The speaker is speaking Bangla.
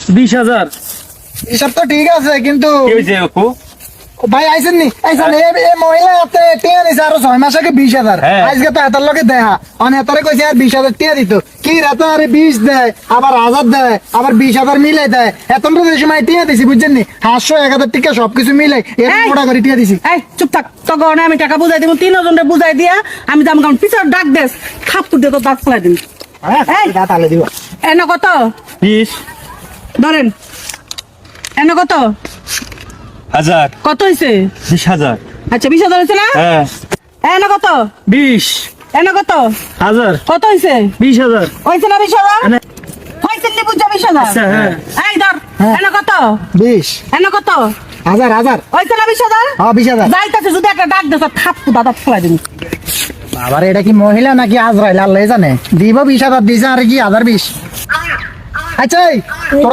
20,000 হিসাব তো ঠিক আছে কিন্তু কি হয়েছে অপু? ভাই আইসেন নি আইসেন এই মহিলা হাতে টিয়া দিছে আরো 6 মাস আগে 20,000 হ্যাঁ। আজকে তো এটার লগে দেখা অনেক এতরে কইছে আর 20,000 টিয়া দিত কি রাতে আরে 20 দেয় আবার 1000 দেয় আবার 20,000 মিলাই দেয় এত সময় টিয়া দিছি বুঝছেন নি 500 1000 টাকা সবকিছু মিলাই এর এই! মোটা করে টিয়া দিছি এই চুপ থাক তো গনে আমি টাকা বুঝাই দিব 3 জনরে বুঝাই দিয়া আমি যাম কারণ পিছর ডাক দেস খাপটু দিয়ে তো দাঁত ফেলাই দিন হ্যাঁ এই! তাহলে দিব এন কত 20,000 ধরেন এন কত কত হইছে 20,000 আচ্ছা 20,000 হইছে না হ্যাঁ এন কত 20,000 এন কত কত হইছে 20,000 হইছে না 20,000 এনে- হইছে নি বুঝা 20,000 আচ্ছা, হ্যাঁ। এই ধর হ্যাঁ। এন কত 20 এন কত 1000 হইছে না 20,000 হ্যাঁ 20,000 যাইতাছে যদি একটা ডাক দেস খাপটু দাঁত ফেলাই দিন আবার এটা কি মহিলা নাকি আজরাইল আল্লাহ জানে দিব 20,000 দিছে আর কি 1020 আচ্ছা এই, তোরা